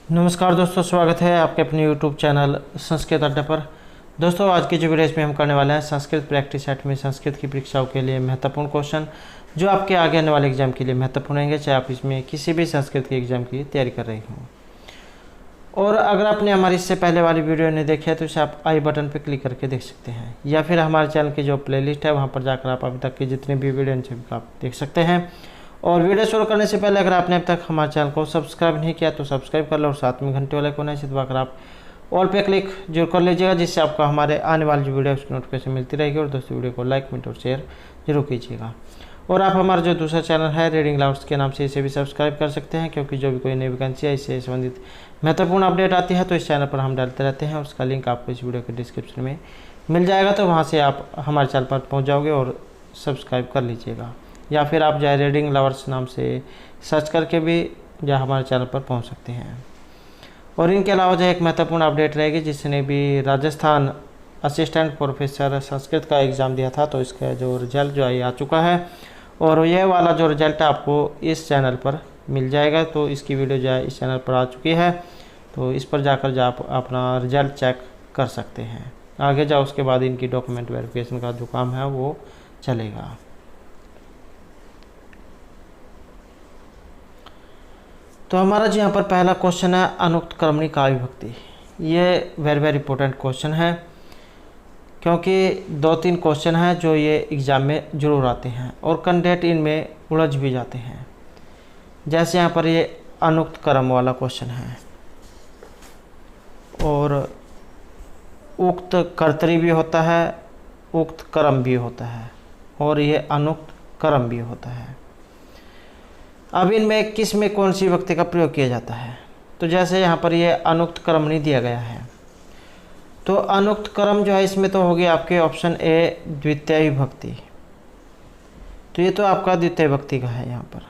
नमस्कार दोस्तों, स्वागत है आपके अपने यूट्यूब चैनल संस्कृत अड्डा पर। दोस्तों, आज की जो वीडियो इसमें हम करने वाले हैं संस्कृत प्रैक्टिस सेट में संस्कृत की परीक्षाओं के लिए महत्वपूर्ण क्वेश्चन जो आपके आगे आने वाले एग्जाम के लिए महत्वपूर्ण होंगे, चाहे आप इसमें किसी भी संस्कृत के एग्जाम की तैयारी कर रहे हों। और अगर आपने हमारी इससे पहले वाली वीडियो नहीं देखी है तो इसे आप आई बटन पर क्लिक करके देख सकते हैं, या फिर हमारे चैनल की जो प्लेलिस्ट है वहाँ पर जाकर आप अभी तक की जितनी भी वीडियो हैं आप देख सकते हैं। और वीडियो शुरू करने से पहले अगर आपने अब तक हमारे चैनल को सब्सक्राइब नहीं किया तो सब्सक्राइब कर लो और साथ में घंटे वाले कोने से दबाकर आप ऑल पे क्लिक जरूर कर लीजिएगा, जिससे आपको हमारे आने वाली जो वीडियो उसकी नोटिफिकेशन मिलती रहेगी। और दोस्तों, वीडियो को लाइक कमेंट और शेयर जरूर कीजिएगा। और आप हमारा जो दूसरा चैनल है रीडिंग लवर्स के नाम से इसे भी सब्सक्राइब कर सकते हैं, क्योंकि जो भी कोई नई वैकेंसी है इससे संबंधित महत्वपूर्ण अपडेट आती है तो इस चैनल पर हम डालते रहते हैं। उसका लिंक आपको इस वीडियो के डिस्क्रिप्शन में मिल जाएगा, तो वहाँ से आप हमारे चैनल पर पहुँच जाओगे और सब्सक्राइब कर लीजिएगा। या फिर आप चाहे रीडिंग लवर्स नाम से सर्च करके भी या हमारे चैनल पर पहुंच सकते हैं। और इनके अलावा जो एक महत्वपूर्ण अपडेट रहेगी, जिसने भी राजस्थान असिस्टेंट प्रोफेसर संस्कृत का एग्ज़ाम दिया था तो इसका जो रिजल्ट जो है आ चुका है, और यह वाला जो रिजल्ट है आपको इस चैनल पर मिल जाएगा। तो इसकी वीडियो जो है इस चैनल पर आ चुकी है, तो इस पर जाकर जो आप अपना रिजल्ट चेक कर सकते हैं। आगे जाओ उसके बाद इनकी डॉक्यूमेंट वेरिफिकेशन का जो काम है वो चलेगा। तो हमारा जो यहाँ पर पहला क्वेश्चन है अनुक्त कर्मणी काव्य विभक्ति। ये वेरी इंपॉर्टेंट क्वेश्चन है, क्योंकि 2-3 क्वेश्चन हैं जो ये एग्ज़ाम में ज़रूर आते हैं और कैंडिडेट इनमें उलझ भी जाते हैं। जैसे यहाँ पर ये अनुक्त कर्म वाला क्वेश्चन है, और उक्त कर्तरी भी होता है, उक्त कर्म भी होता है, और ये अनुक्त कर्म भी होता है। अब इनमें किस में कौन सी विभक्ति का प्रयोग किया जाता है? तो जैसे यहाँ पर ये अनुक्त कर्म नहीं दिया गया है, तो अनुक्त कर्म जो है इसमें तो होगी आपके ऑप्शन ए द्वितीय विभक्ति। तो ये तो आपका द्वितीय विभक्ति का है। यहाँ पर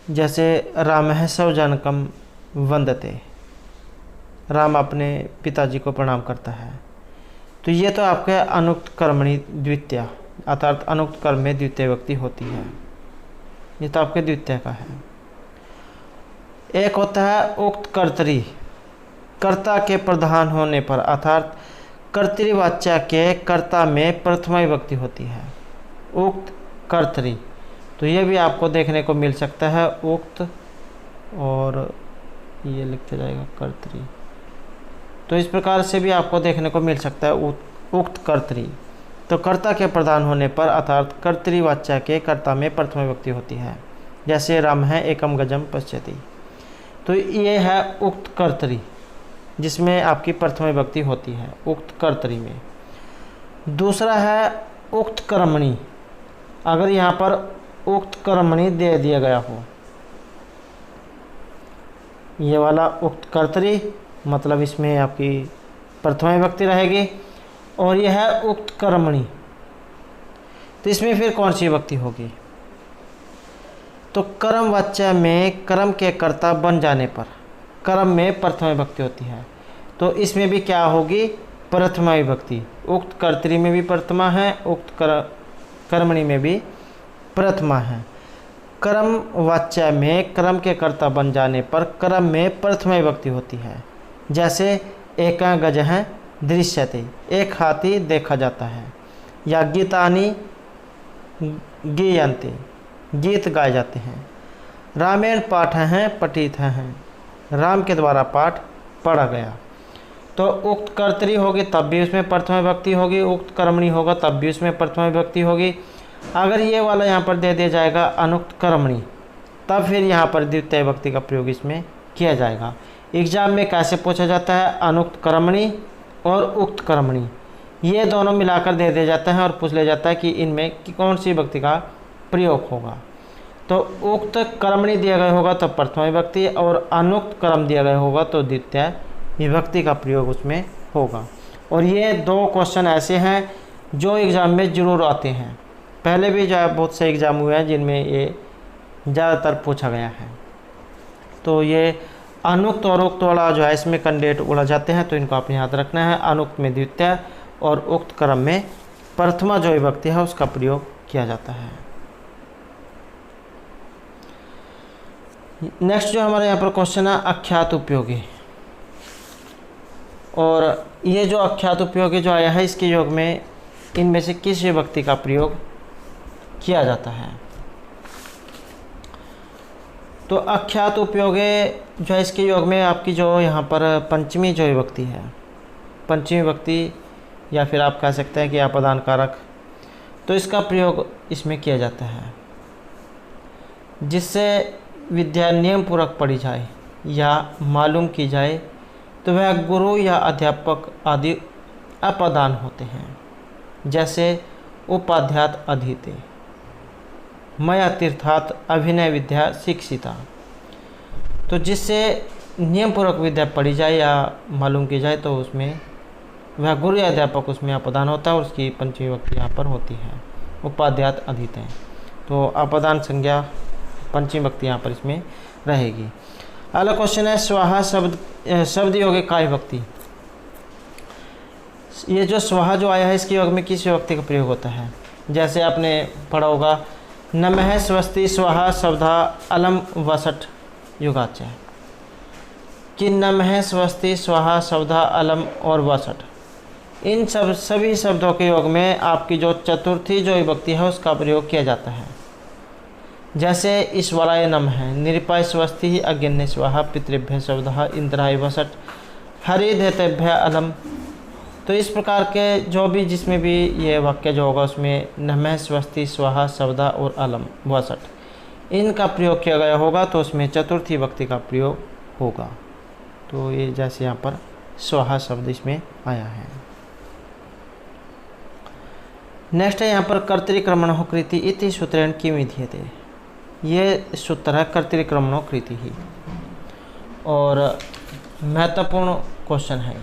जैसे रामः सौजनकम वंदते, राम अपने पिताजी को प्रणाम करता है, तो ये तो आपका अनुक्त कर्मणि द्वितीय अर्थात अनुक्त कर्म में द्वितीय विभक्ति होती है। ये तो आपके द्वितीय का है। एक होता है उक्त कर्तरी, कर्ता के प्रधान होने पर अर्थात कर्तृवाच्य के कर्ता में प्रथमा विभक्ति होती है, उक्त कर्तरी। तो ये भी आपको देखने को मिल सकता है, उक्त और ये लिखा जाएगा कर्तरी। तो इस प्रकार से भी आपको देखने को मिल सकता है उक्त कर्तरी। तो कर्ता के प्रधान होने पर अर्थात कर्तृवाच्य के कर्ता में प्रथमा विभक्ति होती है। जैसे राम है एकम गजम पश्यति, तो ये है उक्त कर्तरी, जिसमें आपकी प्रथमा विभक्ति होती है उक्त कर्तरी में। दूसरा है उक्त कर्मणि। अगर यहाँ पर उक्त कर्मणि दे दिया गया हो, ये वाला उक्त कर्तरी मतलब इसमें आपकी प्रथमा विभक्ति रहेगी, और यह है उक्त कर्मणि। तो इसमें फिर कौन सी विभक्ति होगी? तो कर्म वाच्य में कर्म के कर्ता बन जाने पर कर्म में प्रथमा विभक्ति होती है, तो इसमें भी क्या होगी? प्रथमा विभक्ति। उक्त कर्तरी में भी प्रथमा है, उक्त कर्मणि में भी प्रथमा है। कर्म वाच्य में कर्म के कर्ता बन जाने पर कर्म में प्रथमा विभक्ति होती है। जैसे एका गज है दृश्यते, एक हाथी देखा जाता है, या गीतानि गीयन्ते, गीत गाए जाते हैं। रामेण पाठ हैं पठित हैं, राम के द्वारा पाठ पढ़ा गया। तो उक्त कर्तरी होगी तब भी उसमें प्रथमा विभक्ति होगी, उक्त कर्मणि होगा तब भी उसमें प्रथमा विभक्ति होगी। अगर ये वाला यहाँ पर दे दिया जाएगा अनुक्त कर्मणि, तब फिर यहाँ पर द्वितीय विभक्ति का प्रयोग इसमें किया जाएगा। एग्जाम में कैसे पूछा जाता है? अनुक्त कर्मणि और उक्त कर्मणि ये दोनों मिलाकर दे दिया जाता है और पूछ लिया जाता है कि इनमें कौन सी विभक्ति का प्रयोग होगा। तो उक्त कर्मणि दिया गया होगा तो प्रथमा विभक्ति, और अनुक्त कर्म दिया गया होगा तो द्वितीय विभक्ति का प्रयोग उसमें होगा। और ये 2 क्वेश्चन ऐसे हैं जो एग्ज़ाम में ज़रूर आते हैं। पहले भी जो है बहुत से एग्ज़ाम हुए हैं जिनमें ये ज़्यादातर पूछा गया है। तो ये अनुक्त और उक्त वाला जो है इसमें कैंडिडेट उलझ जाते हैं, तो इनको आपने याद रखना है। अनुक्त में द्वितीय और उक्त क्रम में प्रथमा जो विभक्ति है उसका प्रयोग किया जाता है। नेक्स्ट जो हमारे यहाँ पर क्वेश्चन है अख्यात उपयोगी, और ये जो अख्यात उपयोगी जो आया है इसके योग में इनमें से किस विभक्ति का प्रयोग किया जाता है। तो अख्यात उपयोगी जो है इसके योग में आपकी जो यहाँ पर पंचमी जो विभक्ति है, पंचमी विभक्ति या फिर आप कह सकते हैं कि अपदान कारक, तो इसका प्रयोग इसमें किया जाता है जिससे विद्या नियम पूर्वक पढ़ी जाए या मालूम की जाए, तो वह गुरु या अध्यापक आदि अपदान होते हैं, जैसे उपाध्यात अधीते, मया तीर्थात अभिनय विद्या शिक्षिता। तो जिससे नियम पूर्वक विद्या पढ़ी जाए या मालूम की जाए तो उसमें वह गुरु या अध्यापक उसमें अपदान होता है और उसकी पंचमी विभक्ति यहाँ पर होती है उपाध्यात अधीते। तो अपदान संज्ञा पंचमी विभक्ति यहाँ पर इसमें रहेगी। अगला क्वेश्चन है स्वाहा शब्द योगी काय विभक्ति। ये जो स्वाहा जो आया है इसके योग में किस विभक्ति का प्रयोग होता है। जैसे आपने पढ़ा होगा नमः स्वस्ति स्वाहा शब्दा अलम वसठ युगाच, कि नमः स्वस्ति स्वाहा शब्दा अलम और वसठ, इन सभी शब्दों के योग में आपकी जो चतुर्थी जो विभक्ति है उसका प्रयोग किया जाता है। जैसे ईश्वराय नमः, निरूपाय स्वस्ति अज्ञन्य स्वाहा, पितृभ्य शब्दः इंद्राय वसठ, हरि देतेभ्य अलम। तो इस प्रकार के जो भी जिसमें भी ये वाक्य जो होगा उसमें नमः स्वस्ति स्वाहा शब्दा और अलम वसठ इनका प्रयोग किया गया होगा तो उसमें चतुर्थी विभक्ति का प्रयोग होगा। तो ये जैसे यहाँ पर स्वाहा शब्द इसमें आया है। नेक्स्ट है यहाँ पर कर्तृक्रमणो कृति इति सूत्रेण किम विधीयते। ये सूत्र है कर्तृक्रमणो कृति ही, और महत्वपूर्ण क्वेश्चन है।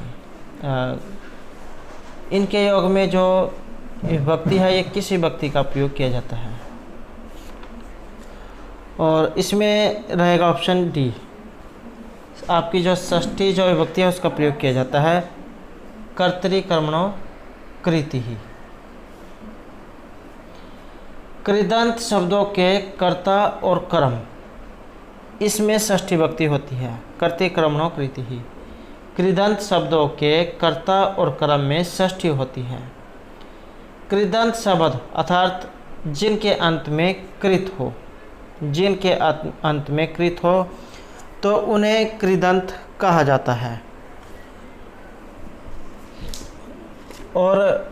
इनके योग में जो विभक्ति है ये किस विभक्ति का प्रयोग किया जाता है, और इसमें रहेगा ऑप्शन डी, आपकी जो षष्ठी जो विभक्ति है उसका प्रयोग किया जाता है कर्तृकर्मणो कृति ही। कृदंत शब्दों के कर्ता और कर्म इसमें षष्ठी विभक्ति होती है कर्तृकर्मणो कृति ही। कृदंत शब्दों के कर्ता और कर्म में षष्ठी होती है। कृदंत शब्द अर्थात जिनके अंत में कृत हो, जिनके अंत में कृत हो तो उन्हें कृदंत कहा जाता है। और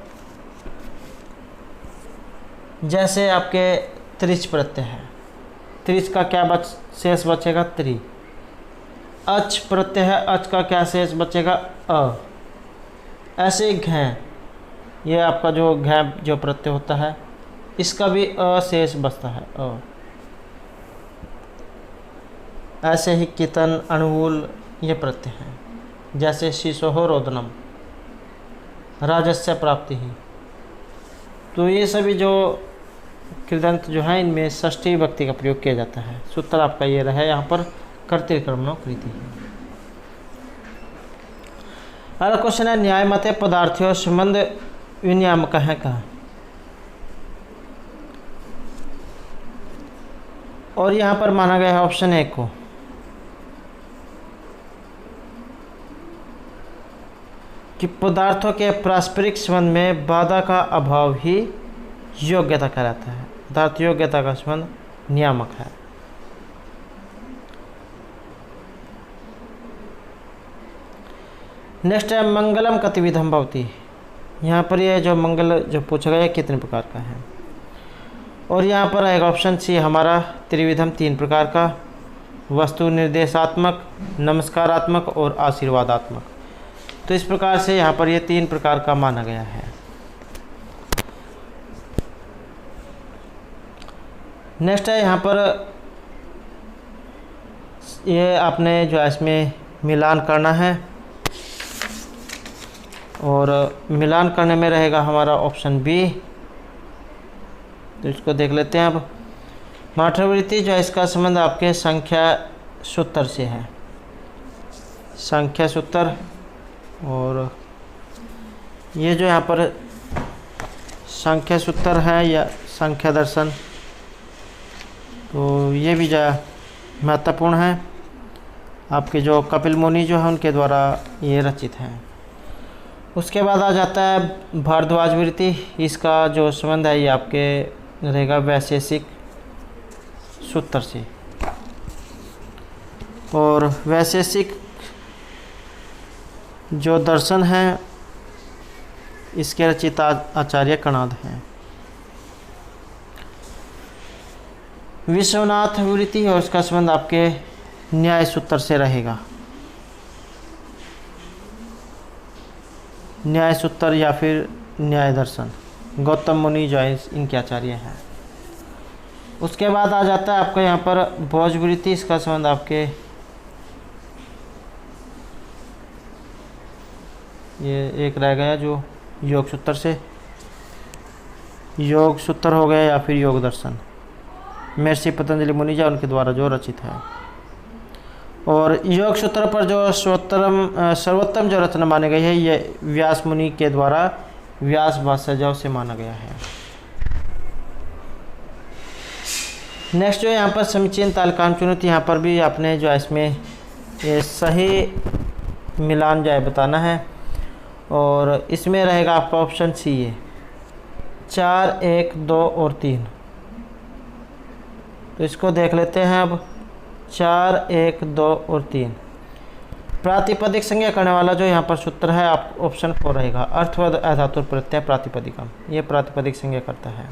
जैसे आपके त्रिच प्रत्यय है, त्रिच का क्या शेष बचेगा त्रि। अच प्रत्यय है, अच का क्या शेष बचेगा अ। ऐसे घै, ये आपका जो घै जो प्रत्यय होता है इसका भी अ शेष बचता है अ। ऐसे ही कितन अणुवूल ये प्रत्यय हैं, जैसे शिशोह रोदनम, राजस्य प्राप्ति ही। तो ये सभी जो कृदंत जो है इनमें षष्ठी विभक्ति का प्रयोग किया जाता है। सूत्र आपका ये रहा है यहाँ पर कर्तृकर्मणो कृति। अगला क्वेश्चन है न्याय मते पदार्थों संबंध विनियामक है कहाँ। और यहाँ पर माना गया है ऑप्शन ए को, कि पदार्थों के पारस्परिक संबंध में बाधा का अभाव ही योग्यता कहलाता है, अर्थात योग्यता का संबंध नियामक है। नेक्स्ट है मंगलम कतिविधम भवति। यहाँ पर यह जो मंगल जो पूछा गया कितने प्रकार का है, और यहाँ पर आएगा ऑप्शन सी हमारा त्रिविधम, तीन प्रकार का, वस्तु निर्देशात्मक, नमस्कारात्मक और आशीर्वादात्मक। तो इस प्रकार से यहाँ पर ये तीन प्रकार का माना गया है। नेक्स्ट है यहाँ पर ये आपने जो है इसमें मिलान करना है, और मिलान करने में रहेगा हमारा ऑप्शन बी। तो इसको देख लेते हैं अब। मात्रावृत्ति जो है इसका संबंध आपके संख्या सूत्र से है, संख्या सूत्र। और ये जो यहाँ पर संख्या सूत्र है या संख्या दर्शन, तो ये भी जो महत्वपूर्ण है। आपके जो कपिल मुनि जो है उनके द्वारा ये रचित हैं। उसके बाद आ जाता है भारद्वाज वृत्ति। इसका जो संबंध है ये आपके रहेगा वैशेषिक सूत्र से। और वैशेषिक जो दर्शन है इसके रचयिता आचार्य कणाद हैं। विश्वनाथ वृत्ति और उसका संबंध आपके न्याय सूत्र से रहेगा। न्याय सूत्र या फिर न्याय दर्शन, गौतम मुनि जो है इनके आचार्य हैं। उसके बाद आ जाता है आपका यहाँ पर भोज वृत्ति। इसका संबंध आपके ये एक रह गया जो योग सूत्र से, योग सूत्र हो गया या फिर योग दर्शन, महर्षि पतंजलि मुनि जी उनके द्वारा जो रचित है। और योग सूत्र पर जो सर्वोत्तम जो रचना मानी गई है ये व्यास मुनि के द्वारा व्यास भाष्यजों से माना गया है। नेक्स्ट जो यहाँ पर समीचीन तालकाम चुनौती, यहाँ पर भी आपने जो है इसमें ये सही मिलान जो है बताना है। और इसमें रहेगा आपका ऑप्शन सी है 4, 1, 2 और 3। तो इसको देख लेते हैं अब। 4, 1, 2 और 3 प्रातिपदिक संज्ञा करने वाला जो यहाँ पर सूत्र है आप ऑप्शन 4 रहेगा। अर्थवद अधातु प्रत्यय प्रातिपदिकम, ये प्रातिपदिक संज्ञा करता है।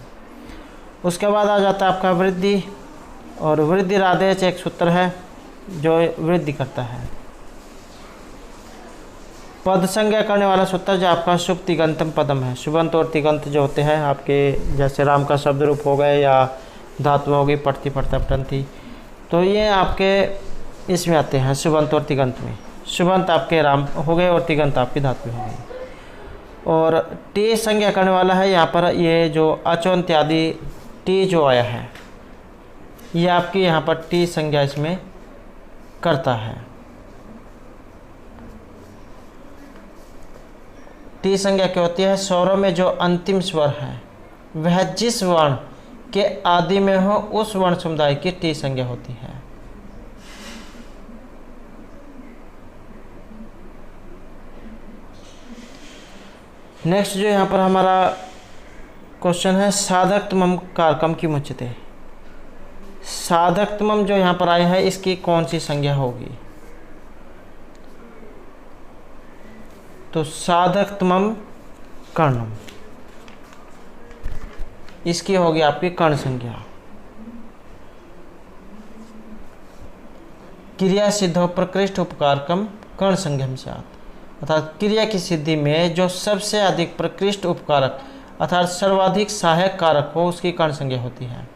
उसके बाद आ जाता है आपका वृद्धि। और वृद्धि आदेश एक सूत्र है जो वृद्धि करता है। पद संज्ञा करने वाला सूत्र जो आपका शुभ तिगंतम पदम है। शुभंत और तिगंत जो होते हैं आपके, जैसे राम का शब्द रूप हो गए या धातु हो गई पढ़ती पढ़ता पटंती, तो ये आपके इसमें आते हैं शुभंत और तिगंत में। शुभंत आपके राम हो गए और तिगंत आपकी धातु हो गई। और टी संज्ञा करने वाला है यहाँ पर ये जो अचोन्त आदि टी जो आया है ये आपकी यहाँ पर टी संज्ञा इसमें करता है। टी संज्ञा क्या होती है? स्वरों में जो अंतिम स्वर है वह जिस वर्ण के आदि में हो उस वर्ण समुदाय की टी संज्ञा होती है। नेक्स्ट जो यहाँ पर हमारा क्वेश्चन है साधकतमम कारकम की मुच्यते। साधकतमम जो यहाँ पर आया है इसकी कौन सी संज्ञा होगी? तो साधकतमम कर्णम, इसकी होगी आपकी कर्ण संज्ञा। क्रिया सिद्धो प्रकृष्ट उपकारकम कर्ण संज्ञम स्यात्, अर्थात क्रिया की सिद्धि में जो सबसे अधिक प्रकृष्ट उपकारक अर्थात सर्वाधिक सहायक कारक हो उसकी कर्ण संज्ञा होती है।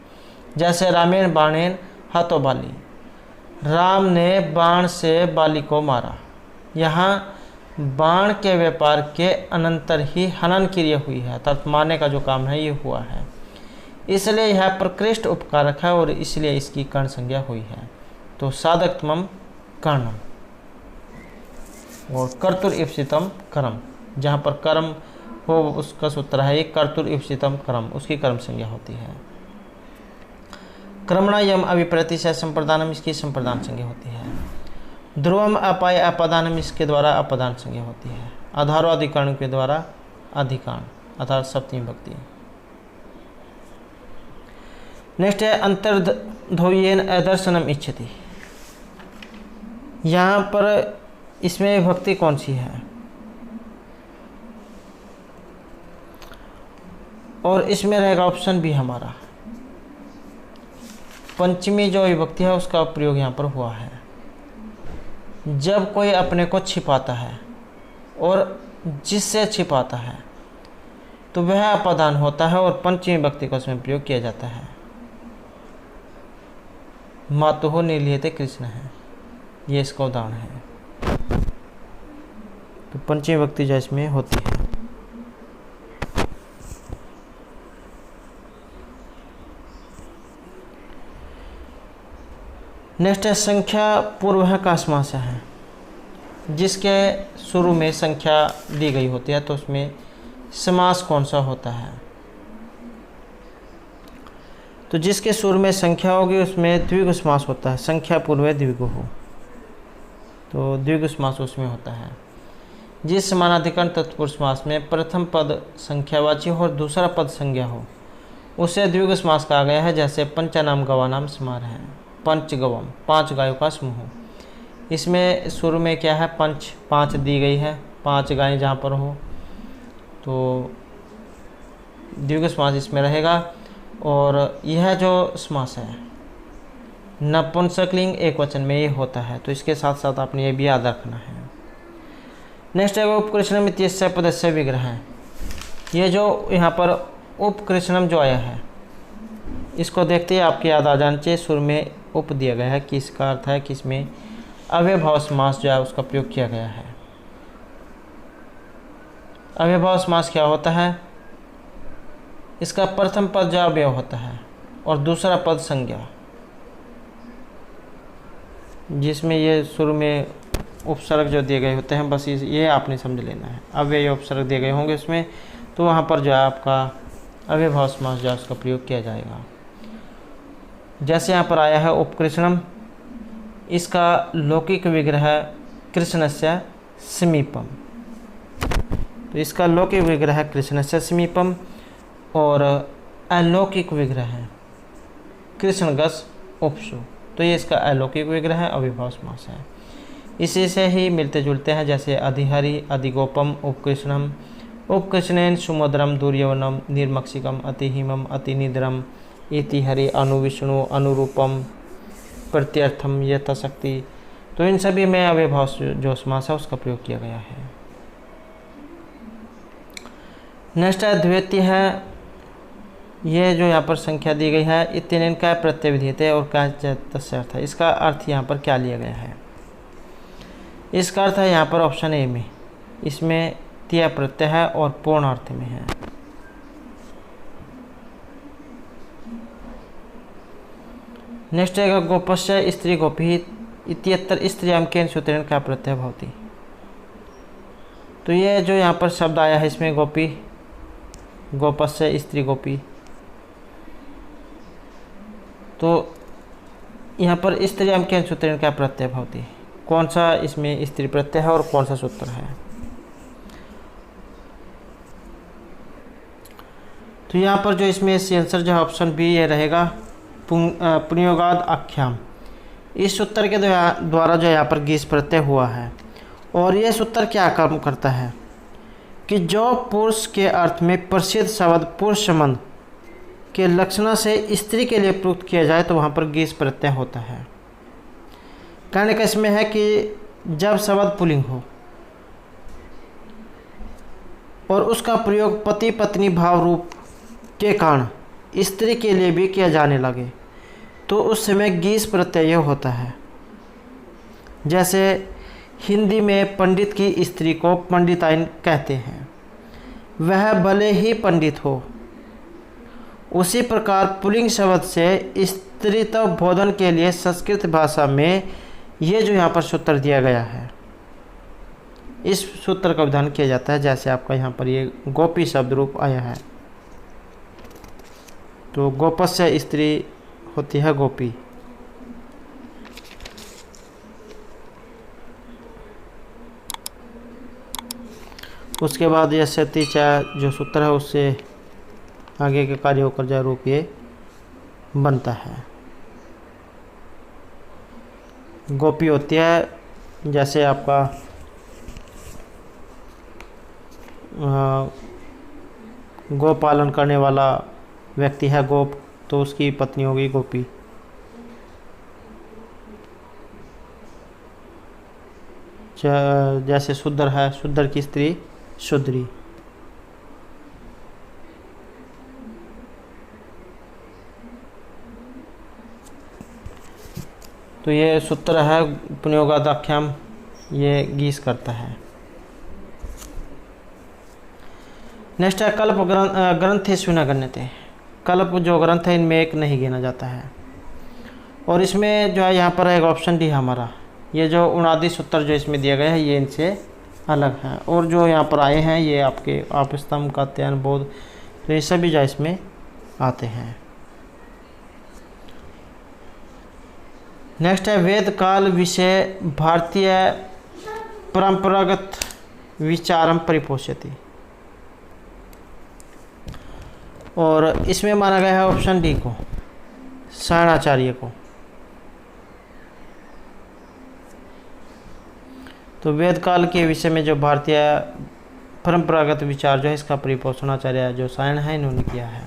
जैसे रामेण बाणेन हतो बाली, राम ने बाण से बाली को मारा। यहाँ बाण के व्यापार के अनंतर ही हनन क्रिया हुई है, अर्थात मारने का जो काम है ये हुआ है, इसलिए यह प्रकृष्ट उपकारक है और इसलिए इसकी कर्ण संज्ञा हुई है। तो साधकतमम कर्णम। और कर्तुर इप्सितम कर्म, जहाँ पर कर्म हो उसका सूत्र है ये कर्तुर इप्सितम कर्म, उसकी कर्म संज्ञा होती है। क्रमणा यम अभिप्रतिशय संप्रदानम, इसकी संप्रदान संज्ञा होती है। ध्रुवम अपाय अपदानम, इसके द्वारा अपदान संज्ञा होती है। आधारो अधिकरण के द्वारा अधिकरण अर्थात सप्तमी विभक्ति। नेक्स्ट है अंतर्धोयेन अदर्शनम इच्छति। यहाँ पर इसमें विभक्ति कौन सी है? और इसमें रहेगा ऑप्शन बी हमारा पंचमी जो विभक्ति है उसका प्रयोग यहाँ पर हुआ है। जब कोई अपने को छिपाता है और जिससे छिपाता है तो वह अपदान होता है और पंचमी विभक्ति का उसमें प्रयोग किया जाता है। मातुः निर्लिहते कृष्ण है, ये इसका उदाहरण है। तो पंचमी विभक्ति जो इसमें होती है। नेक्स्ट है संख्या पूर्व का समास है, जिसके शुरू में संख्या दी गई होती है तो उसमें समास कौन सा होता है? तो जिसके सुर में संख्या होगी उसमें द्विगु समास होता है, संख्या पूर्व द्विगु हो तो द्विगु समास उसमें होता है। जिस समानाधिकरण तत्पुरुष समास में प्रथम पद संख्यावाची हो और दूसरा पद संज्ञा हो उसे द्विगु समास कहा गया है। जैसे पंचनाम गवानाम समार है, पंचगवम 5 गायों का समूह। इसमें शुरू में क्या है, पंच 5 दी गई है, 5 गायें जहाँ पर हो तो द्विगु समास इसमें रहेगा। और यह जो समास है नपुंसकलिंग एक वचन में ये होता है, तो इसके साथ साथ आपने ये भी याद रखना है। नेक्स्ट है उपकृष्णम इत्यस्य पदस्य विग्रह है। ये जो यहाँ पर उपकृष्णम जो आया है इसको देखते ही आपके याद आ जाना चाहिए, सुर में उप दिया गया है कि इसका अर्थ है कि इसमें अव्ययभाव समास जो है उसका प्रयोग किया गया है। अव्ययभाव समास क्या होता है, इसका प्रथम पद जो अव्यय होता है और दूसरा पद संज्ञा, जिसमें ये शुरू में उपसर्ग जो दिए गए होते हैं, बस ये आपने समझ लेना है। अव्यय उपसर्ग दिए गए होंगे उसमें, तो वहाँ पर जो है आपका अव्ययभाव समास जो है उसका प्रयोग किया जाएगा। जैसे यहाँ पर आया है उपकृष्णम, इसका लौकिक विग्रह कृष्णस्य समीपम, तो इसका लौकिक विग्रह कृष्णस्य समीपम और अलौकिक विग्रह है कृष्णगस उपसु, तो ये इसका अलौकिक विग्रह है, अव्ययभाव समास है। इसी से ही मिलते जुलते हैं, जैसे अधिहरि अधिगोपम उपकृष्णम, उपकृष्णेन सुमोदरम दुर्यवनम निर्मक्षिकम अतिहिमम अतिनिद्रम इति हरि अनुविष्णु अनुरूपम प्रत्यर्थम यथाशक्ति, तो इन सभी में अव्ययभाव जो समास है उसका प्रयोग किया गया है। नेक्स्ट है द्वितीय है, ये जो यहाँ पर संख्या दी गई है इतने का प्रत्यय विधित है और क्या अर्थ है, इसका अर्थ यहाँ पर क्या लिया गया है, इसका अर्थ है यहाँ पर ऑप्शन ए में, इसमें त्य प्रत्यय है और पूर्ण अर्थ में है। नेक्स्ट है गोपस्य स्त्री गोपी इत्यत्र स्त्रियां केन सूत्रेण क्या प्रत्यय भवति, तो ये जो यहाँ पर शब्द आया है इसमें गोपी, गोपस्य स्त्री गोपी, तो यहाँ पर स्त्रियां केन सूत्रेण क्या प्रत्यय भवति, कौन सा इसमें स्त्री प्रत्यय है और कौन सा सूत्र है। तो यहाँ पर जो इसमें आंसर जो है ऑप्शन बी ये रहेगा, पुण्योगाद आख्याम। इस सूत्र के द्वारा जो यहाँ पर गीस प्रत्यय हुआ है, और यह सूत्र क्या काम करता है कि जो पुरुष के अर्थ में प्रसिद्ध शब्द पुरुष संबंध के लक्षणा से स्त्री के लिए प्रयुक्त किया जाए तो वहाँ पर गीस प्रत्यय होता है। कहने का इसमें है कि जब शब्द पुल्लिंग हो और उसका प्रयोग पति पत्नी भाव रूप के कारण स्त्री के लिए भी किया जाने लगे तो उस समय गीस प्रत्यय होता है। जैसे हिंदी में पंडित की स्त्री को पंडिताइन कहते हैं, वह भले ही पंडित हो। उसी प्रकार पुल्लिंग शब्द से स्त्रीत्व बोधन के लिए संस्कृत भाषा में ये जो यहाँ पर सूत्र दिया गया है, इस सूत्र का विधान किया जाता है। जैसे आपका यहाँ पर ये गोपी शब्द रूप आया है, तो गोपस्य स्त्री होती है गोपी। उसके बाद यह सती चाहे जो सूत्र है उससे आगे के कार्य होकर जा रूप ये बनता है। गोपी होती है, जैसे आपका गो पालन करने वाला व्यक्ति है गोप, तो उसकी पत्नी होगी गोपी। जैसे शूद्र है, शूद्र की स्त्री शूद्री। तो ये सूत्र है पुण्योगादाख्याम, ये गीस करता है। नेक्स्ट है कल्प ग्रंथ सुना गण्यते। कल्प जो ग्रंथ है इनमें एक नहीं गिना जाता है, और इसमें जो है यहाँ पर एक ऑप्शन डी हमारा, ये जो उनादि सूत्र जो इसमें दिया गया है ये इनसे अलग है, और जो यहाँ पर आए हैं ये आपके आपस्तंभ कात्यायन बोध, तो ये सभी जो इसमें आते हैं। नेक्स्ट है वेद काल विषय भारतीय परंपरागत विचारम परिपोषयति, और इसमें माना गया है ऑप्शन डी को, सायणाचार्य को। तो वेद काल के विषय में जो भारतीय परंपरागत विचार जो है इसका परिपोषणाचार्य जो सायण है इन्होंने किया है।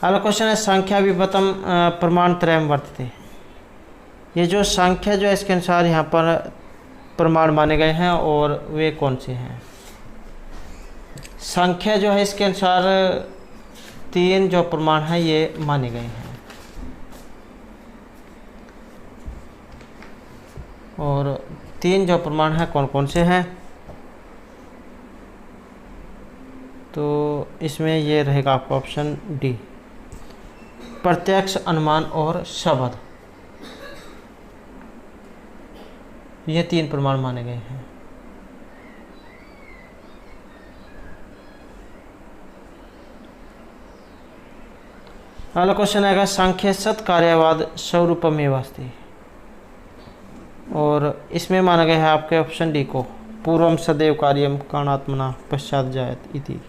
अगला क्वेश्चन है संख्या विपतम प्रमाण त्रयम वर्तते। ये जो संख्या जो है इसके अनुसार यहाँ पर प्रमाण माने गए हैं और वे कौन से हैं। संख्या जो है इसके अनुसार 3 जो प्रमाण हैं ये माने गए हैं, और 3 जो प्रमाण हैं कौन कौन से हैं। तो इसमें ये रहेगा आपका ऑप्शन डी, प्रत्यक्ष, अनुमान और शब्द। ये 3 प्रमाण माने गए हैं। अगला क्वेश्चन आएगा सांख्य सत कार्यवाद स्वरूपमेव अस्ति, और इसमें माना गया है आपके ऑप्शन डी को, पूर्वम सदैव कार्यम कारणात्मना पश्चात जायत इति।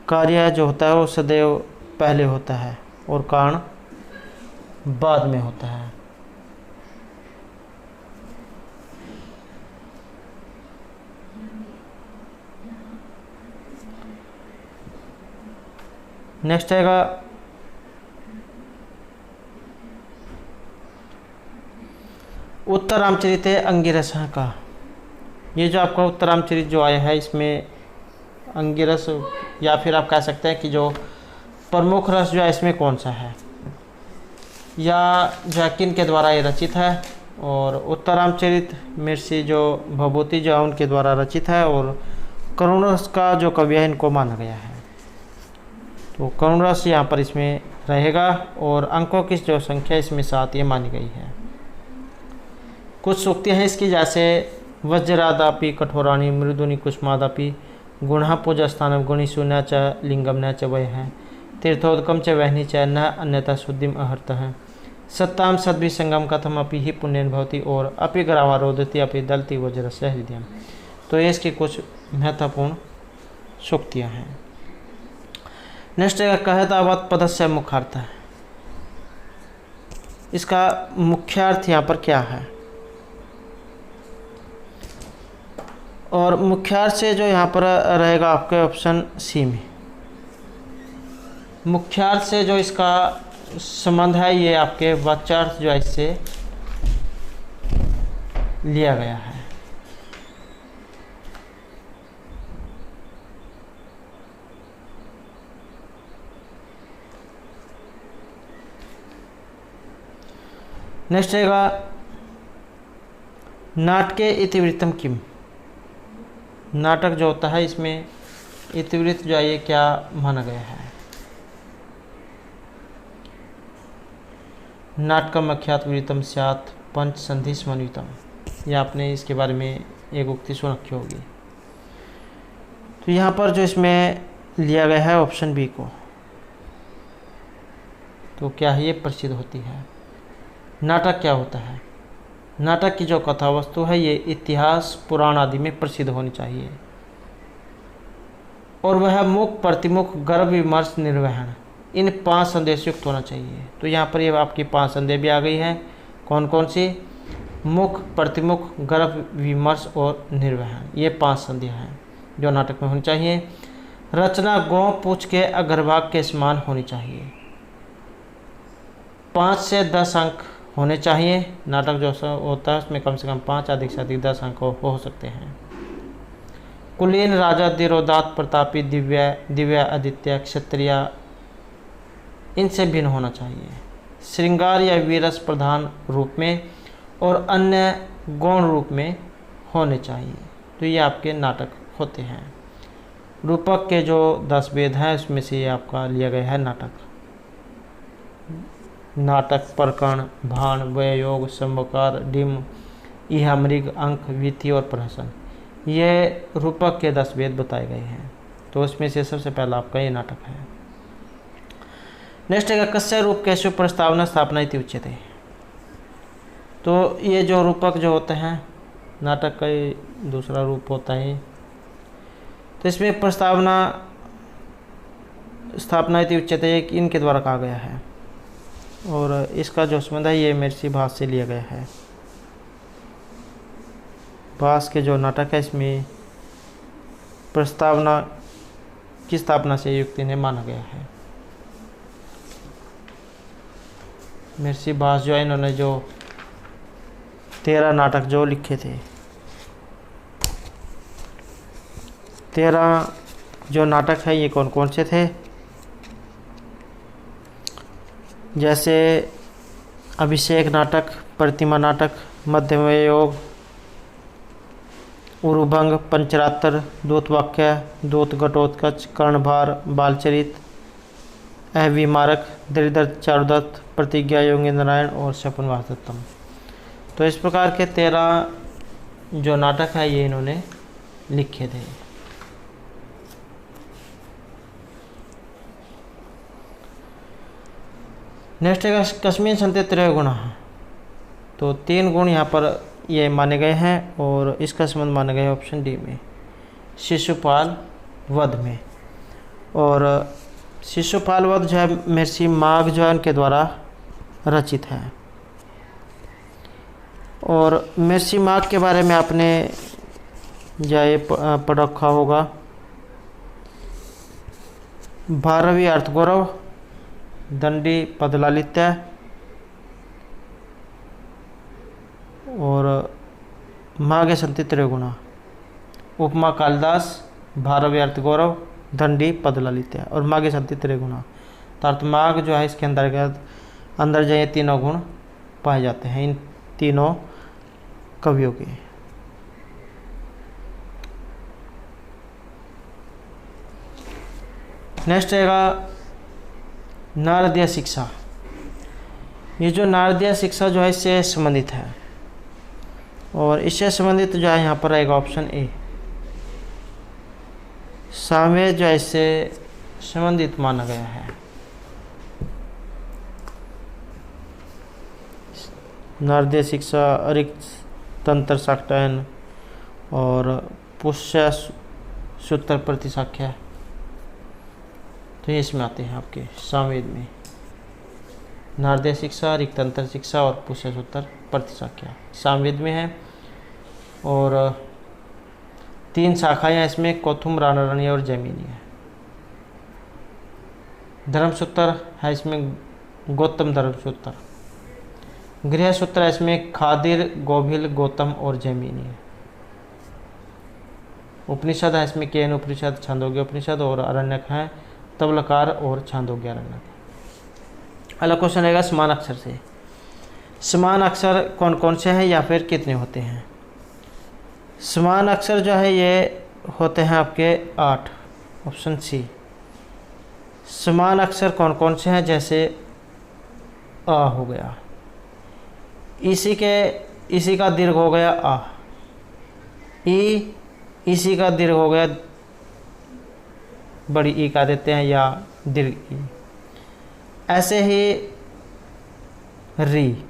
कार्य जो होता है वो सदैव पहले होता है और कारण बाद में होता है। नेक्स्ट आएगा उत्तर रामचरित अंगिरस का। ये जो आपका उत्तर रामचरित जो आया है इसमें अंगिरस, या फिर आप कह सकते हैं कि जो प्रमुख रस जो है इसमें कौन सा है, या जो किन के द्वारा ये रचित है। और उत्तर रामचरित महर्षि जो भभूति जो है उनके द्वारा रचित है, और करुण रस का जो कवि है इनको माना गया है। तो करुण रस यहाँ पर इसमें रहेगा, और अंकों की जो संख्या इसमें 7 ये मानी गई है। कुछ सूक्तियाँ हैं इसकी, जैसे वज्रादापि कठोराणी मृदुनि कुष्मादापि गुणः पूजस्थानम गुणिषु न च लिंगम न च वय है तीर्थोदकम च वहनी च न अन्यथा शुद्धिम अहर्त है सत्ताम सद्विसंगम कथम अपि ही पुण्यन भवति और अपि ग्रावारोधति अपि दलति वज्रस्य हृदयम। तो ये इसकी कुछ महत्वपूर्ण सूक्तियाँ हैं। नेक्स्ट है कहतावत पदस्य मुख्यार्थ है। इसका मुख्यार्थ यहाँ पर क्या है, और मुख्यार्थ से जो यहाँ पर रहेगा आपके ऑप्शन सी में। मुख्यार्थ से जो इसका संबंध है ये आपके वाच्यार्थ जो है इससे लिया गया है। नेक्स्ट रहेगा नाटके इतिवृत्तम किम। नाटक जो होता है इसमें इतिवृत्त जो है ये क्या माना गया है। नाटकम अख्यात वृत्तम स्यात् पंच संधि समन्वितम। ये आपने इसके बारे में एक उक्ति सुन रखी होगी। तो यहाँ पर जो इसमें लिया गया है ऑप्शन बी को, तो क्या है ये प्रसिद्ध होती है। नाटक क्या होता है, नाटक की जो कथा वस्तु है ये इतिहास पुराण आदि में प्रसिद्ध होनी चाहिए, और वह मुख प्रतिमुख गर्भ विमर्श निर्वहन इन 5 संदेश युक्त होना चाहिए। तो यहाँ पर ये आपकी 5 संदेश भी आ गई हैं। कौन कौन सी? मुख प्रतिमुख गर्भ विमर्श और निर्वहन, ये 5 संदेश हैं जो नाटक में होनी चाहिए। रचना गौ पूछ के अग्रभाग के समान होनी चाहिए। 5 से 10 अंक होने चाहिए। नाटक जो होता है उसमें कम से कम 5 अधिक से अधिक 10 अंक हो सकते हैं। कुलीन राजा धीरोदात प्रतापी दिव्य आदित्य क्षत्रिय इनसे भिन्न होना चाहिए। श्रृंगार या वीरस प्रधान रूप में और अन्य गौण रूप में होने चाहिए। तो ये आपके नाटक होते हैं। रूपक के जो 10 वेद हैं उसमें से ये आपका लिया गया है नाटक। नाटक प्रकरण भाण वयोग संभकार डिम इह मृग अंक विधि और प्रहसन, ये रूपक के 10 वेद बताए गए हैं। तो उसमें से सबसे पहला आपका ये नाटक है। नेक्स्ट है कस्य रूप कैसे प्रस्तावना स्थापना इति उच्यते। तो ये जो रूपक जो होते हैं नाटक का ये दूसरा रूप होता है। तो इसमें प्रस्तावना स्थापना इति उच्यते इनके द्वारा कहा गया है, और इसका जो संबंध है ये महर्षि भास से लिया गया है। भास के जो नाटक है इसमें प्रस्तावना की स्थापना से युक्ति ने माना गया है। महर्षि भास जो है इन्होंने जो 13 नाटक जो लिखे थे, 13 जो नाटक है ये कौन कौन से थे, जैसे अभिषेक नाटक, प्रतिमा नाटक, मध्यम योग, उरुभंग, पंचरात्र, दूतवाक्य, दूत घटोत्कच, कर्णभार, बालचरित, अविमारक, दरिद्र चारुदत्त, प्रतिज्ञा योगी नारायण और शपन वासत्तम। तो इस प्रकार के 13 जो नाटक है ये इन्होंने लिखे थे। नेक्स्ट है कस्मिन् सन्ति त्रय गुण। तो 3 गुण यहाँ पर ये माने गए हैं, और इसका संबंध माना गया है ऑप्शन डी में, शिशुपाल वध में। और शिशुपाल वध जो है महर्षि माघ जो है उनके द्वारा रचित है। और महर्षि माघ के बारे में आपने जो ये पढ़ रखा होगा, 12वीं अर्थगौरव, दंडी पदलालित्य और माघे संति त्रयगुणा, उपमा कालिदास, 12वीं अर्थगौरव, दंडी पदलालित्य और माघे संति त्रयगुणा। अर्थात माघ जो है इसके अंदर जो ये 3 गुण पाए जाते हैं इन 3 कवियों के। नेक्स्ट रहेगा नारदीय शिक्षा। ये जो नारदीय शिक्षा जो है इससे संबंधित है, और इससे संबंधित जो है यहाँ पर रहेगा ऑप्शन ए, सामवेद जो है इससे संबंधित माना गया है। नारदीय शिक्षा, अरिक्त तंत्र साक्टायन और पुष्य सूत्र प्रतिसाख्या, तो ये इसमें आते हैं आपके सामवेद में। नारदीय शिक्षा, अरिक्त तंत्र शिक्षा और पुष्य सूत्र प्रतिसाख्या सामवेद में है। और 3 शाखाएं इसमें कौथुम, राणारण्य और जैमिनी है। धर्मसूत्र है इसमें गौतम धर्मसूत्र। गृह सूत्र है इसमें खादिर, गोभिल, गौतम और जैमिनी है। उपनिषद है इसमें केन उपनिषद, छांदोग्य उपनिषद और अरण्यक है तबलकार और छांदोग्य अरण्यक। अगला क्वेश्चन रहेगा समान अक्षर से। समान अक्षर कौन कौन से हैं या फिर कितने होते हैं। समान अक्षर जो है ये होते हैं आपके 8, ऑप्शन सी। समान अक्षर कौन कौन से हैं, जैसे आ हो गया, इसी का दीर्घ हो गया आ, ई इसी का दीर्घ हो गया बड़ी ई का देते हैं या दीर्घ ई। ऐसे ही री,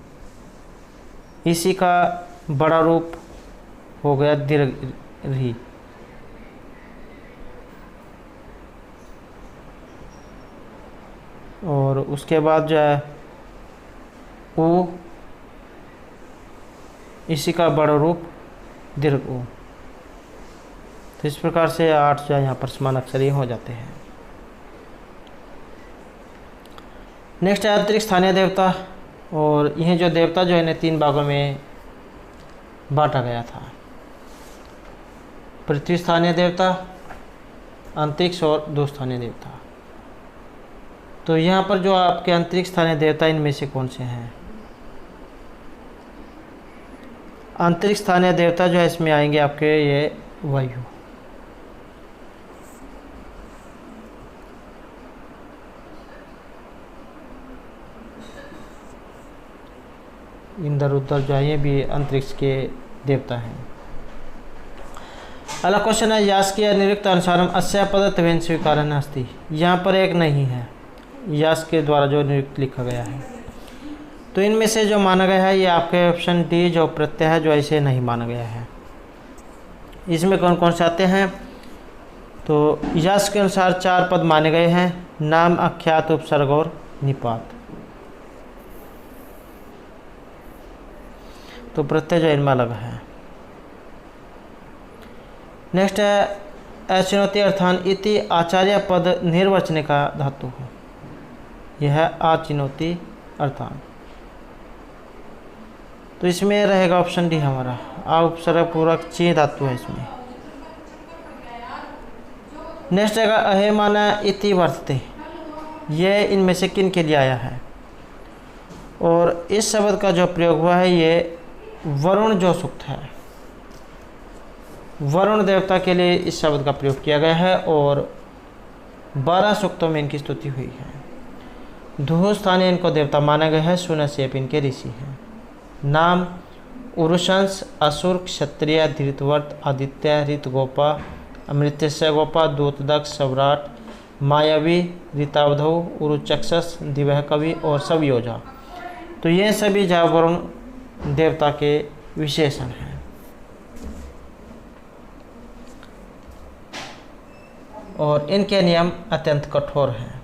इसी का बड़ा रूप हो गया दीर्घ री। और उसके बाद जो है ऊ, इसी का बड़ा रूप दीर्घ ऊ। तो इस प्रकार से 8 जो है यहाँ पर समान अक्षर ये हो जाते हैं। नेक्स्ट है अंतरिक्ष स्थानीय देवता। और यह जो देवता जो है इन्हें 3 भागों में बांटा गया था। पृथ्वी स्थानीय देवता, अंतरिक्ष और दूरस्थानीय देवता। तो यहाँ पर जो आपके अंतरिक्ष स्थानीय देवता इनमें से कौन से हैं। अंतरिक्ष स्थानीय देवता जो है इसमें आएंगे आपके ये वायु। इंद्र रुद्र जो है ये भी अंतरिक्ष के देवता हैं। अगला क्वेश्चन है यास्कीय निरुक्त अनुसारम अस्य पदत्वेन स्वीकार नास्ति। यहाँ पर एक नहीं है यास्क के द्वारा जो निरुक्त लिखा गया है। तो इनमें से जो माना गया है ये आपके ऑप्शन डी जो प्रत्यय है जो ऐसे नहीं माना गया है। इसमें कौन कौन से आते हैं? तो यास्क के अनुसार 4 पद माने गए हैं, नाम, आख्यात, उपसर्ग और निपात। तो प्रत्यय जो इनमें अलग है। नेक्स्ट है अचिनोति अर्थान इति आचार्य पद निर्वचने का धातु है। यह है आचिनोति अर्थान। तो इसमें रहेगा ऑप्शन डी हमारा आ उपसर्ग पूर्वक ची धातु है इसमें। नेक्स्ट रहेगा अहेमाना इति वर्तते। ये इनमें से किन के लिए आया है? और इस शब्द का जो प्रयोग हुआ है ये वरुण जो सूक्त है, वरुण देवता के लिए इस शब्द का प्रयोग किया गया है और 12 सूक्तों में इनकी स्तुति हुई है। धुह स्थानीय इनको देवता माना गया है, सुनसेप इनके ऋषि हैं। नाम उरुशंस, असुर, क्षत्रिय, धृतवर्त, आदित्य, ऋतगोपा, अमृतस्य गोपा, दूतदक्ष, सम्राट, मायावी, ऋतावधौ, उरुचक्षस, दिव्य कवि और सब योजा। तो ये सभी वरुण देवता के विशेषण हैं। और इनके नियम अत्यंत कठोर हैं,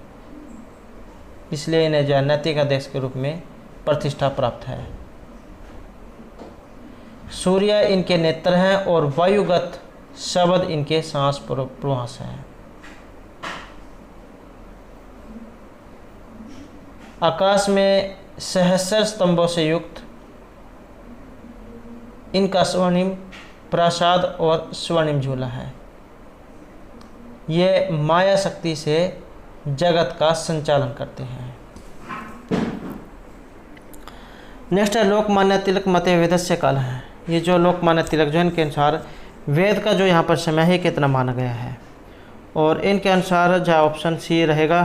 इसलिए इन्हें जो नैतिक आदेश के रूप में प्रतिष्ठा प्राप्त है। सूर्य इनके नेत्र हैं और वायुगत शब्द इनके सांस प्रवास है। आकाश में सहस्र स्तंभों से युक्त इनका स्वर्णिम प्रासाद और स्वर्णिम झूला है। ये माया शक्ति से जगत का संचालन करते हैं। नेक्स्ट है लोकमान्य तिलक मते वेदस्य काल है। ये जो लोकमान्य तिलक जो इनके अनुसार वेद का जो यहाँ पर समय है कितना माना गया है। और इनके अनुसार जो ऑप्शन सी रहेगा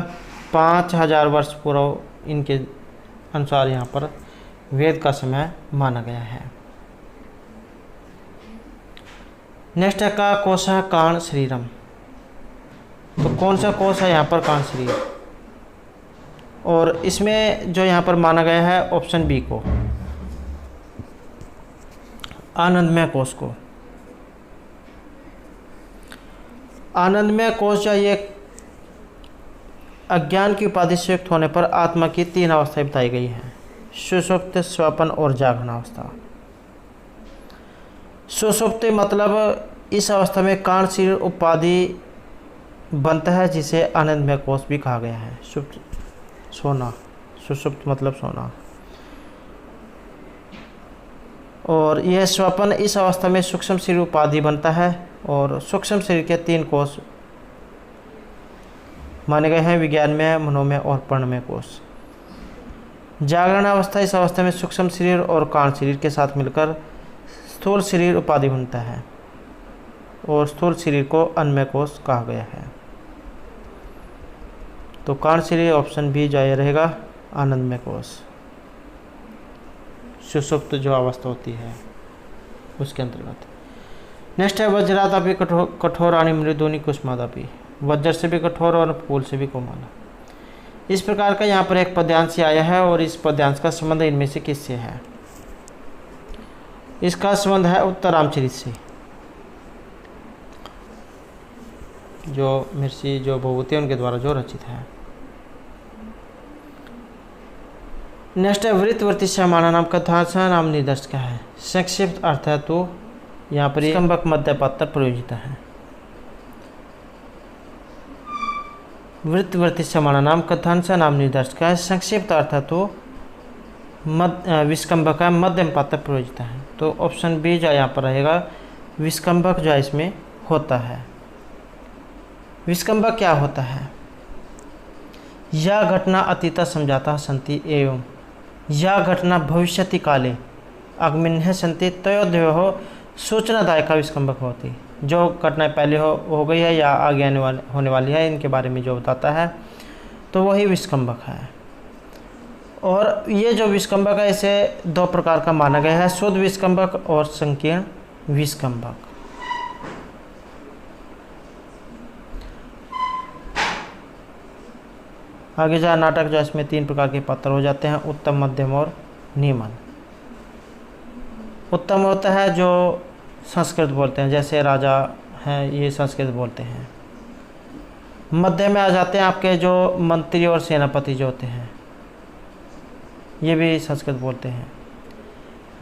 5000 वर्ष पूर्व इनके अनुसार यहाँ पर वेद का समय माना गया है। नेक्स्ट है का कोश है काण शरीरम। तो कौन सा कोश है यहाँ पर? काण शरीर। और इसमें जो यहाँ पर माना गया है ऑप्शन बी को, आनंदमय कोश को। आनंदमय कोश या ये अज्ञान की उपाधि से युक्त होने पर आत्मा की 3 अवस्थाएं बताई गई हैं, सुषुप्त, स्वप्न और जागरण अवस्था। सुषुप्ति मतलब इस अवस्था में काण शरीर उपाधि बनता है, जिसे आनंदमय कोश भी कहा गया है। सुप्त सोना, सुषुप्त मतलब सोना। और यह स्वप्न इस अवस्था में सूक्ष्म शरीर उपाधि बनता है और सूक्ष्म शरीर के 3 कोश माने गए हैं, विज्ञानमय, मनोमय और प्राणमय कोश। जागरण अवस्था इस अवस्था में सूक्ष्म शरीर और काण शरीर के साथ मिलकर स्थूल शरीर उपाधि बनता है और स्थूल शरीर को अन्नमय कोश कहा गया है। तो काण शरीर ऑप्शन बी जो रहेगा आनंदमय कोश, सुषुप्त जो अवस्था होती है उसके अंतर्गत। नेक्स्ट है वज्रादापि कठोराणि मृदूनि कुसुमादापि। वज्र से भी कठोर और फूल से भी कोमल। इस प्रकार का यहाँ पर एक पद्यांश आया है और इस पद्यांश का संबंध इनमें से किससे है? इसका संबंध है उत्तरामचरित से, जो महर्षि जो भगवती उनके द्वारा जो रचित है। नेक्स्ट है वृत्तवर्ती समाना नाम का कथांसा नाम निदर्श का है। संक्षिप्त अर्थ है तो यहाँ पर कंबक मध्य पात्र प्रयोजित है। वृत्तवर्ती समाना नाम कथांसा नाम निदर्श का है। संक्षिप्त अर्थ है तो विस्कंभक है, मध्यम पात्र प्रयोजित है। तो ऑप्शन बी जो यहाँ पर रहेगा विस्कंभक जो इसमें होता है। विस्कंभक क्या होता है? यह घटना अतीता समझाता संति एवं यह घटना भविष्यति काले अग्मिन्ह संति तयोद्यो सूचनादायका विस्कंभक होती। जो घटनाएं पहले हो गई है या आगे होने वाली है इनके बारे में जो बताता है तो वही विस्कंभक है। और ये जो विस्कंभक है इसे 2 प्रकार का माना गया है, शुद्ध विस्कंभक और संकीर्ण विस्कंभक। आगे जा नाटक जो इसमें 3 प्रकार के पात्र हो जाते हैं, उत्तम, मध्यम और निम्न। उत्तम होता है जो संस्कृत बोलते हैं, जैसे राजा हैं ये संस्कृत बोलते हैं। मध्य में आ जाते हैं आपके जो मंत्री और सेनापति जो होते हैं, ये भी संस्कृत बोलते हैं।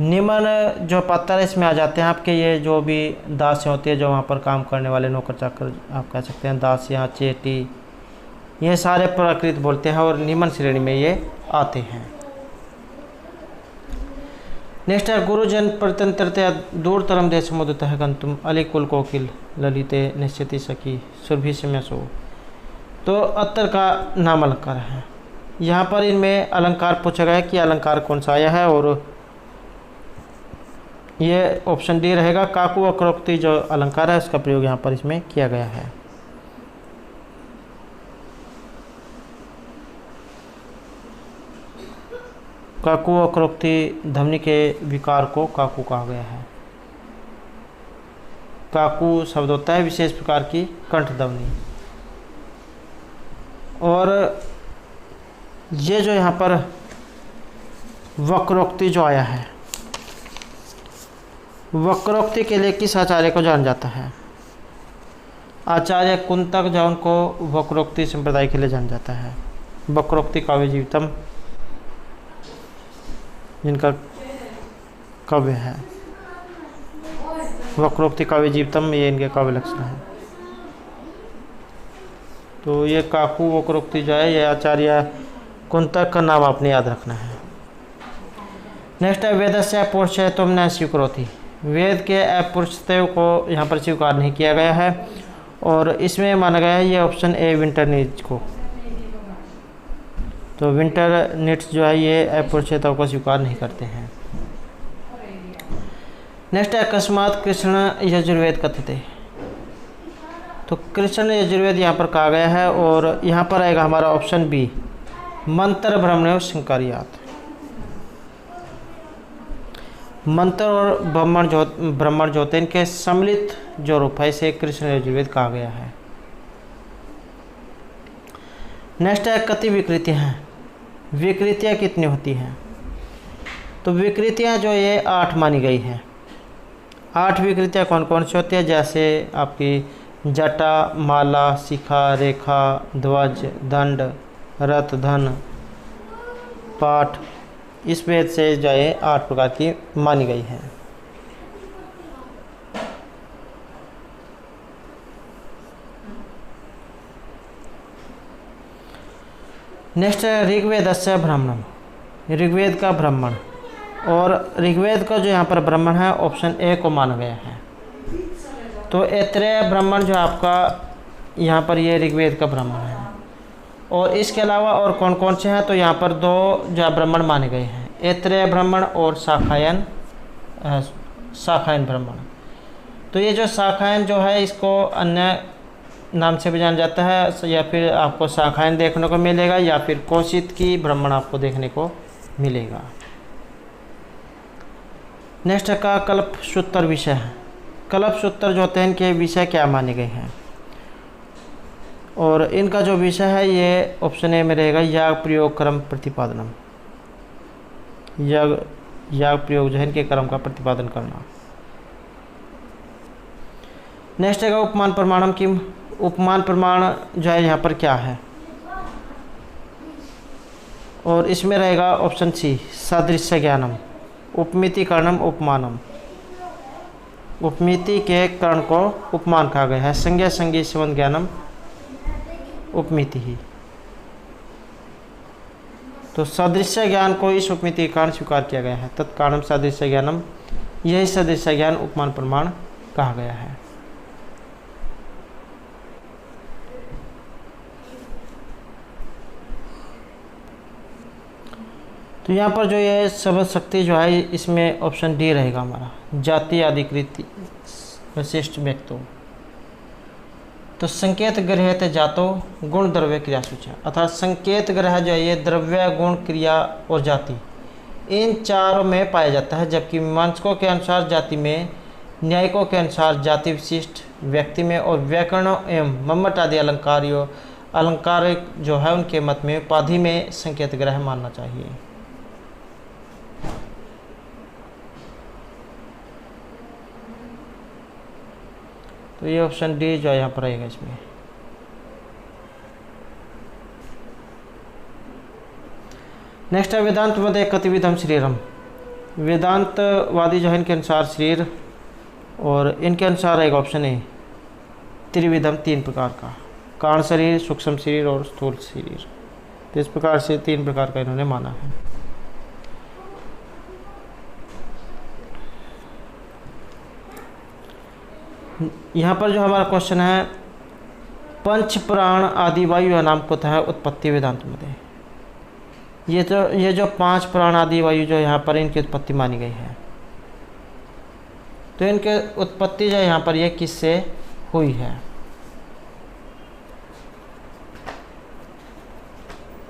निम्न जो पात्र है इसमें आ जाते हैं आपके ये जो भी दास होती है, जो वहाँ पर काम करने वाले नौकर चाकर आप कह सकते हैं, दासियाँ, चेटी, ये सारे प्राकृत बोलते हैं और निम्न श्रेणी में ये आते हैं। नेक्स्ट है गुरुजन प्रतंत्रतया दूरतरम देश मुदतः गंतुम अलिकुल कोकिल ललिते निश्चिति सखी सुरभि सिम्यसो। तो अत्तर का नाम अलंकार है। यहाँ पर इनमें अलंकार पूछा गया है कि अलंकार कौन सा आया है, और ये ऑप्शन डी रहेगा। काकु वक्रोक्ति जो अलंकार है उसका प्रयोग यहाँ पर इसमें किया गया है। काकु वक्रोक्ति ध्वनि के विकार को काकु कहा गया है। काकु शब्द होता है विशेष प्रकार की कंठ ध्वनि, और ये जो यहाँ पर वक्रोक्ति जो आया है, वक्रोक्ति के लिए किस आचार्य को जाना जाता है? आचार्य कुंतक जो उनको वक्रोक्ति संप्रदाय के लिए जाना जाता है। वक्रोक्ति काव्य जीवितम जिनका काव्य है, वक्रोक्ति काव्य जीवितम ये इनके काव्य लक्षण है। तो ये काकु वक्रोक्ति जो है ये आचार्य कुंतक का नाम आपने याद रखना है। नेक्स्ट है वेदस्य अपौरुषेयत्वं न स्वीकरोति। वेद के अपौरुषेय को यहाँ पर स्वीकार नहीं किया गया है, और इसमें माना गया है ये ऑप्शन ए विंटरनिट्स को। तो विंटरनिट्स जो है ये अपौरुषेयता को स्वीकार नहीं करते हैं। नेक्स्ट है अकस्मात कृष्ण यजुर्वेद कथते। तो कृष्ण यजुर्वेद यहाँ पर कहा गया है, और यहाँ पर आएगा हमारा ऑप्शन बी मंत्र ब्रह्मण्यो शंकारियात। मंत्र और ब्राह्मण जो होते हैं इनके सम्मिलित जो रूप है इसे कृष्ण यजुर्वेद कहा गया है। नेक्स्ट है कति विकृतियाँ हैं। विकृतियाँ कितनी होती हैं? तो विकृतियाँ जो ये 8 मानी गई हैं। 8 विकृतियाँ कौन कौन सी होती है? जैसे आपकी जटा, माला, शिखा, रेखा, ध्वज, दंड, रथ, धन, पाठ, इस वेद से जो है 8 प्रकार की मानी गई है। नेक्स्ट है ऋग्वेदस्य ब्राह्मणम। ऋग्वेद का ब्राह्मण, और ऋग्वेद का जो यहाँ पर ब्राह्मण है ऑप्शन ए को माना गया है। तो ऐत्रेय ब्राह्मण जो आपका यहाँ पर ये ऋग्वेद का ब्राह्मण है, और इसके अलावा और कौन कौन से हैं? तो यहाँ पर 2 जो ब्राह्मण माने गए हैं, ऐत्रेय ब्राह्मण और शाखायन ब्राह्मण। तो ये जो शाखायन जो है इसको अन्य नाम से भी जाना जाता है, या फिर आपको शाखायन देखने को मिलेगा, या फिर कौशिक की ब्राह्मण आपको देखने को मिलेगा। नेक्स्ट का कल्पसूत्र विषय है। कल्पसूत्र जो होते हैं इनके विषय क्या माने गए हैं? और इनका जो विषय है ये ऑप्शन ए में रहेगा याग प्रयोग कर्म प्रतिपादनम। याग प्रयोग जो है इनके कर्म का प्रतिपादन करना। नेक्स्ट है उपमान प्रमाणम किम। उपमान प्रमाण जो है यहाँ पर क्या है? और इसमें रहेगा ऑप्शन सी सादृश्य ज्ञानम। उपमिति करणम उपमानम। उपमिति के कर्ण को उपमान कहा गया है। संज्ञा संगी संबंध ज्ञानम उपमिति ही। तो सदृश्य ज्ञान को इस उपमिति के कारण स्वीकार किया गया है। तत्कारणम सदृश्य ज्ञानम, यही सदृश्य ज्ञान उपमान प्रमाण कहा गया है। तो यहाँ पर जो ये शब्द शक्ति जो है इसमें ऑप्शन डी रहेगा हमारा, जाति अधिकृति विशिष्ट व्यक्तों। तो संकेत ग्रह जातो गुण द्रव्य क्रिया सूचना, अर्थात संकेत ग्रह जो है ये द्रव्य, गुण, क्रिया और जाति इन चारों में पाया जाता है। जबकि मीमांसकों के अनुसार जाति में, न्यायिकों के अनुसार जाति विशिष्ट व्यक्ति में, और व्याकरण एवं मम्मट आदि अलंकार जो है उनके मत में उपाधि में संकेत ग्रह मानना चाहिए। तो ये ऑप्शन डी जो यहाँ पर आएगा इसमें। नेक्स्ट है वेदांत मते कतिविधम शरीरम। वेदांतवादी जो है इनके अनुसार शरीर, और इनके अनुसार एक ऑप्शन है त्रिविधम, 3 प्रकार का, कारण शरीर, सूक्ष्म शरीर और स्थूल शरीर। तो इस प्रकार से 3 प्रकार का इन्होंने माना है। यहाँ पर जो हमारा क्वेश्चन है, पंच प्राण आदि वायु नाम कुतः है उत्पत्ति वेदांत मते। ये जो 5 प्राण आदि वायु जो यहाँ पर इनकी उत्पत्ति मानी गई है, तो इनके उत्पत्ति जो यहाँ पर ये किससे हुई है,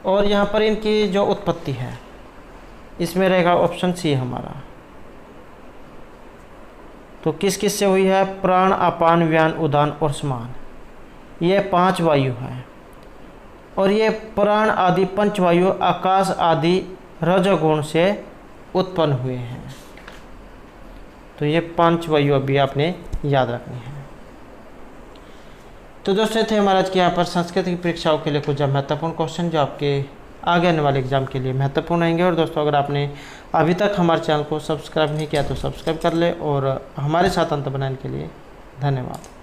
और यहाँ पर इनकी जो उत्पत्ति है इसमें रहेगा ऑप्शन सी हमारा। तो किस किस से हुई है? प्राण, अपान, व्यान, उदान और समान। ये 5 वायु हैं, और ये प्राण आदि पंचवायु आकाश आदि रजोगुण से उत्पन्न हुए हैं। तो ये 5 वायु अभी आपने याद रखनी है। तो दोस्तों थे हमारा आज के यहाँ पर संस्कृत की परीक्षाओं के लिए कुछ महत्वपूर्ण क्वेश्चन जो आपके आगे आने वाले एग्जाम के लिए महत्वपूर्ण रहेंगे। और दोस्तों अगर आपने अभी तक हमारे चैनल को सब्सक्राइब नहीं किया तो सब्सक्राइब कर ले, और हमारे साथ अंत बनाने के लिए धन्यवाद।